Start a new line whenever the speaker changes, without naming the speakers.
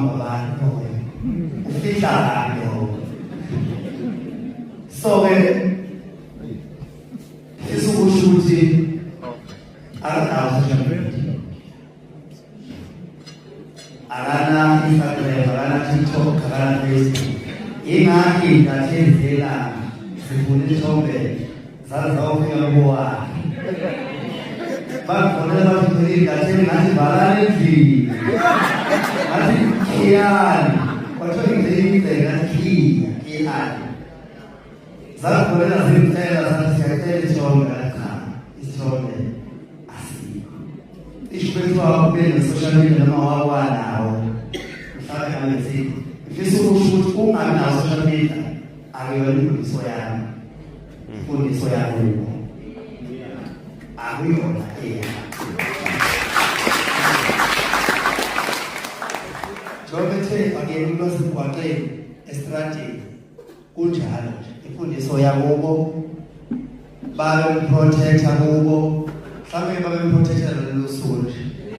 uhamba abantu ufihla lo so isukusho ukuthi akanawo social media akana Instagram akana TikTok akana Facebook ingakho ngathenzela sifuna isithombe zazawufika kuwa bakhona bathi ngathi ngathi balale endlini ngathi khiyani kwathiwa ngizeyile ngathi khiyani zakhona zimthela zathi siyacela isithombe isithombe asikho ishubethwa kube ne-social media noma wakwanawo mhlawumbe angithi ngifisa ukuthi ungabi nawo social media akuyona imfundiso yami imfundiso yakho akuyona Jobethe akuyena lwasemgwaqeni estrategi kunjalo imfundiso yakubo babe protector kubo mhlawumbe babe protector lolu suku